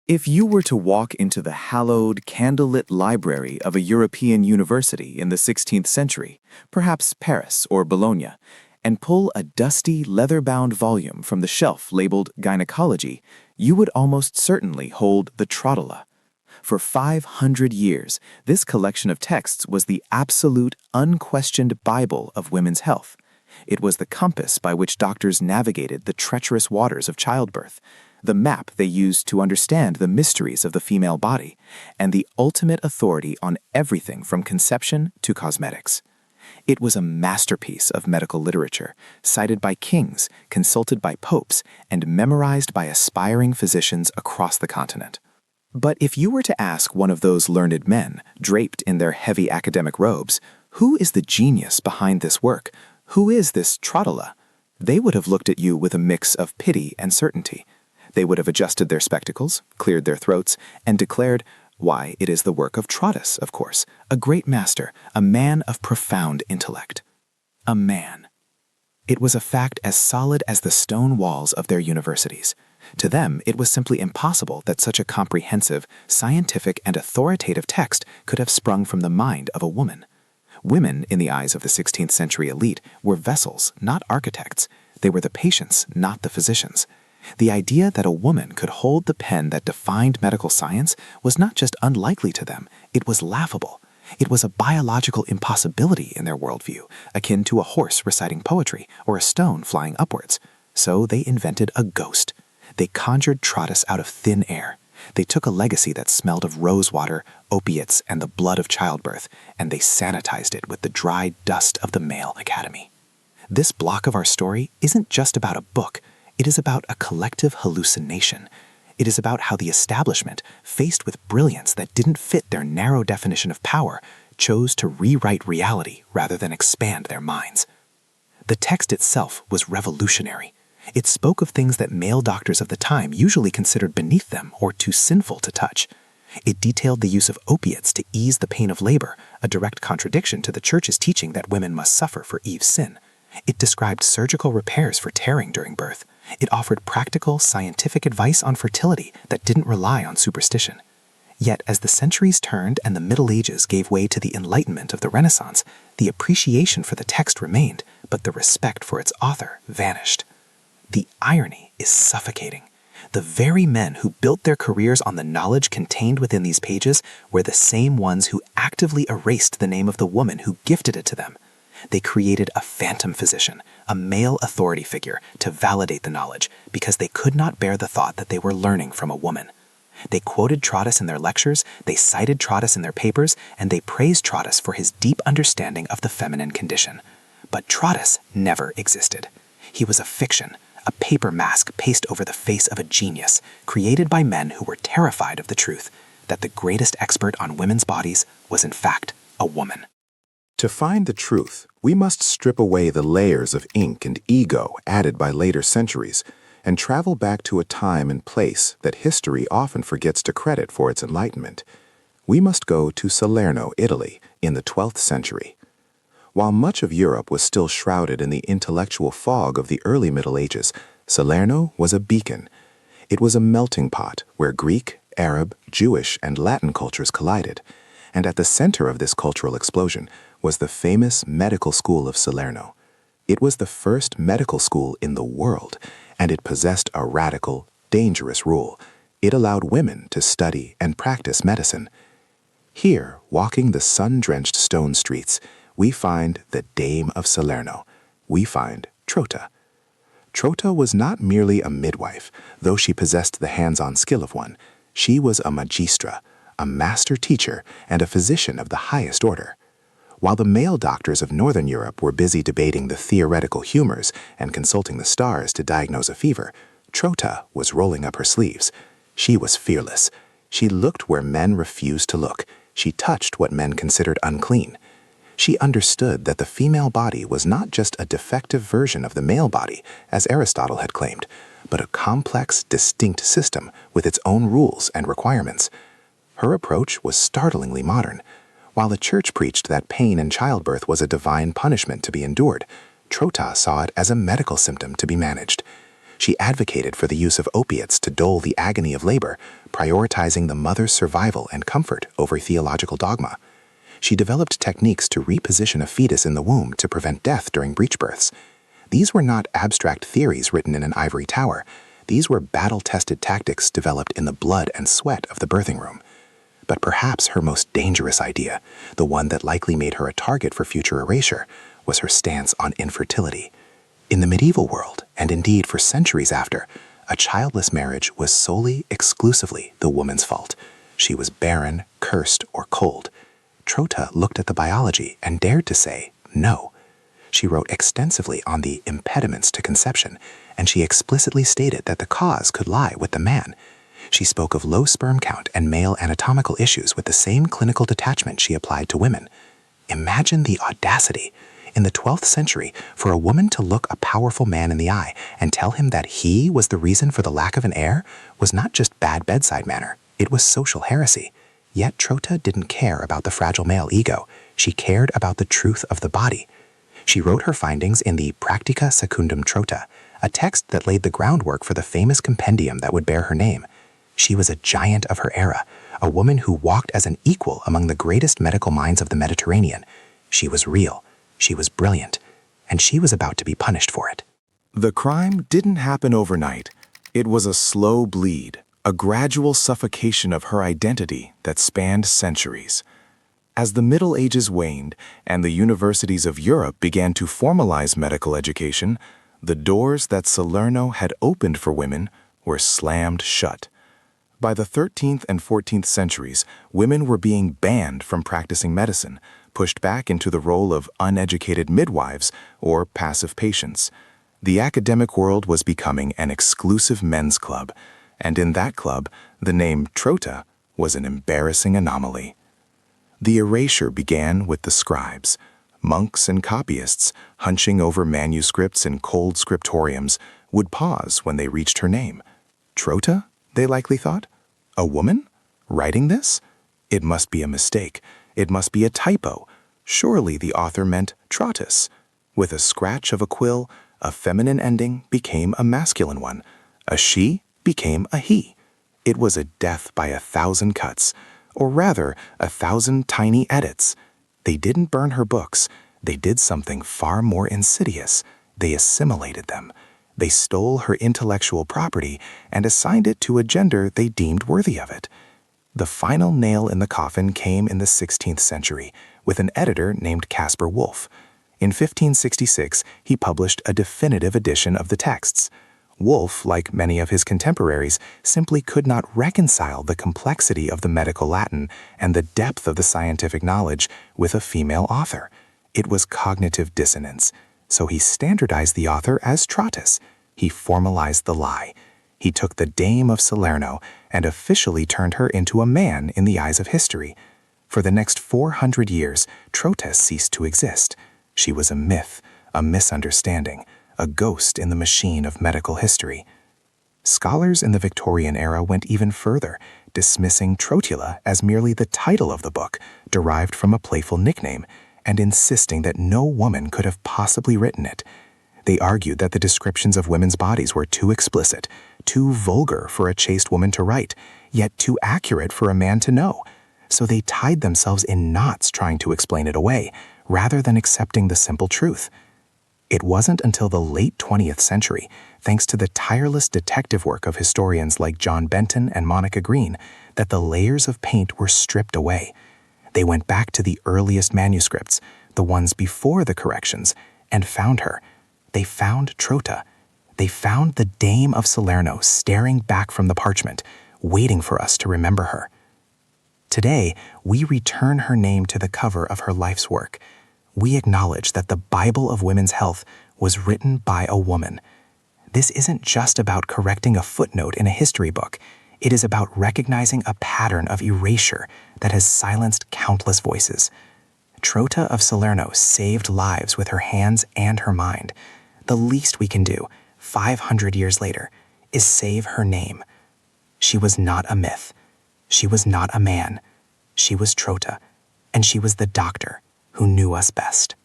If you were to walk into the hallowed, candlelit library of a European university in the 16th century, perhaps Paris or Bologna, and pull a dusty, leather-bound volume from the shelf labeled Gynecology, you would almost certainly hold the Trotula. For 500 years, this collection of texts was the absolute, unquestioned Bible of women's health. It was the compass by which doctors navigated the treacherous waters of childbirth, the map they used to understand the mysteries of the female body, and the ultimate authority on everything from conception to cosmetics. It was a masterpiece of medical literature, cited by kings, consulted by popes, and memorized by aspiring physicians across the continent. But if you were to ask one of those learned men, draped in their heavy academic robes, who is the genius behind this work? Who is this Trotula? They would have looked at you with a mix of pity and certainty. They would have adjusted their spectacles, cleared their throats, and declared, why, it is the work of Trotus, of course, a great master, a man of profound intellect. A man. It was a fact as solid as the stone walls of their universities. To them, it was simply impossible that such a comprehensive, scientific, and authoritative text could have sprung from the mind of a woman. Women, in the eyes of the 16th century elite, were vessels, not architects. They were the patients, not the physicians. The idea that a woman could hold the pen that defined medical science was not just unlikely to them, it was laughable. It was a biological impossibility in their worldview, akin to a horse reciting poetry or a stone flying upwards. So they invented a ghost. They conjured Trotus out of thin air. They took a legacy that smelled of rosewater, opiates, and the blood of childbirth, and they sanitized it with the dry dust of the male academy. This block of our story isn't just about a book. It is about a collective hallucination. It is about how the establishment, faced with brilliance that didn't fit their narrow definition of power, chose to rewrite reality rather than expand their minds. The text itself was revolutionary. It spoke of things that male doctors of the time usually considered beneath them or too sinful to touch. It detailed the use of opiates to ease the pain of labor, a direct contradiction to the Church's teaching that women must suffer for Eve's sin. It described surgical repairs for tearing during birth. It offered practical, scientific advice on fertility that didn't rely on superstition. Yet, as the centuries turned and the Middle Ages gave way to the Enlightenment of the Renaissance, the appreciation for the text remained, but the respect for its author vanished. The irony is suffocating. The very men who built their careers on the knowledge contained within these pages were the same ones who actively erased the name of the woman who gifted it to them. They created a phantom physician, a male authority figure, to validate the knowledge because they could not bear the thought that they were learning from a woman. They quoted Trotus in their lectures, they cited Trotus in their papers, and they praised Trotus for his deep understanding of the feminine condition. But Trotus never existed. He was a fiction, a paper mask pasted over the face of a genius, created by men who were terrified of the truth, that the greatest expert on women's bodies was in fact a woman. To find the truth, we must strip away the layers of ink and ego added by later centuries and travel back to a time and place that history often forgets to credit for its enlightenment. We must go to Salerno, Italy, in the 12th century. While much of Europe was still shrouded in the intellectual fog of the early Middle Ages, Salerno was a beacon. It was a melting pot where Greek, Arab, Jewish, and Latin cultures collided. And at the center of this cultural explosion was the famous medical school of Salerno. It was the first medical school in the world, and it possessed a radical, dangerous rule. It allowed women to study and practice medicine. Here, walking the sun-drenched stone streets, we find the Dame of Salerno. We find Trota. Trota was not merely a midwife, though she possessed the hands-on skill of one. She was a magistra, a master teacher, and a physician of the highest order. While the male doctors of Northern Europe were busy debating the theoretical humors and consulting the stars to diagnose a fever, Trota was rolling up her sleeves. She was fearless. She looked where men refused to look. She touched what men considered unclean. She understood that the female body was not just a defective version of the male body, as Aristotle had claimed, but a complex, distinct system with its own rules and requirements. Her approach was startlingly modern. While the Church preached that pain in childbirth was a divine punishment to be endured, Trota saw it as a medical symptom to be managed. She advocated for the use of opiates to dull the agony of labor, prioritizing the mother's survival and comfort over theological dogma. She developed techniques to reposition a fetus in the womb to prevent death during breech births. These were not abstract theories written in an ivory tower. These were battle-tested tactics developed in the blood and sweat of the birthing room. But perhaps her most dangerous idea, the one that likely made her a target for future erasure, was her stance on infertility. In the medieval world, and indeed for centuries after, a childless marriage was solely, exclusively the woman's fault. She was barren, cursed, or cold. Trota looked at the biology and dared to say no. She wrote extensively on the impediments to conception, and she explicitly stated that the cause could lie with the man. She spoke of low sperm count and male anatomical issues with the same clinical detachment she applied to women. Imagine the audacity. In the 12th century, for a woman to look a powerful man in the eye and tell him that he was the reason for the lack of an heir was not just bad bedside manner, it was social heresy. Yet Trota didn't care about the fragile male ego. She cared about the truth of the body. She wrote her findings in the Practica Secundum Trota, a text that laid the groundwork for the famous compendium that would bear her name. She was a giant of her era, a woman who walked as an equal among the greatest medical minds of the Mediterranean. She was real. She was brilliant, and she was about to be punished for it. The crime didn't happen overnight. It was a slow bleed, a gradual suffocation of her identity that spanned centuries. As the Middle Ages waned and the universities of Europe began to formalize medical education, the doors that Salerno had opened for women were slammed shut. By the 13th and 14th centuries, women were being banned from practicing medicine, pushed back into the role of uneducated midwives or passive patients. The academic world was becoming an exclusive men's club, and in that club, the name Trota was an embarrassing anomaly. The erasure began with the scribes. Monks and copyists, hunching over manuscripts in cold scriptoriums, would pause when they reached her name. Trota, they likely thought? A woman? Writing this? It must be a mistake. It must be a typo. Surely the author meant Trotus. With a scratch of a quill, a feminine ending became a masculine one. A she became a he. It was a death by 1,000 cuts, or rather, 1,000 tiny edits. They didn't burn her books. They did something far more insidious. They assimilated them. They stole her intellectual property and assigned it to a gender they deemed worthy of it. The final nail in the coffin came in the 16th century, with an editor named Caspar Wolff. In 1566, he published a definitive edition of the texts. Wolff, like many of his contemporaries, simply could not reconcile the complexity of the medical Latin and the depth of the scientific knowledge with a female author. It was cognitive dissonance. So he standardized the author as Trotus. He formalized the lie. He took the Dame of Salerno and officially turned her into a man in the eyes of history. For the next 400 years, Trota ceased to exist. She was a myth, a misunderstanding, a ghost in the machine of medical history. Scholars in the Victorian era went even further, dismissing Trotula as merely the title of the book, derived from a playful nickname, and insisting that no woman could have possibly written it. They argued that the descriptions of women's bodies were too explicit, too vulgar for a chaste woman to write, yet too accurate for a man to know. So they tied themselves in knots trying to explain it away, rather than accepting the simple truth. It wasn't until the late 20th century, thanks to the tireless detective work of historians like John Benton and Monica Green, that the layers of paint were stripped away. They went back to the earliest manuscripts, the ones before the corrections, and found her. They found Trota. They found the Dame of Salerno staring back from the parchment, waiting for us to remember her. Today, we return her name to the cover of her life's work. We acknowledge that the Bible of women's health was written by a woman. This isn't just about correcting a footnote in a history book. It is about recognizing a pattern of erasure that has silenced countless voices. Trota of Salerno saved lives with her hands and her mind. The least we can do, 500 years later, is save her name. She was not a myth. She was not a man. She was Trota, and she was the doctor who knew us best.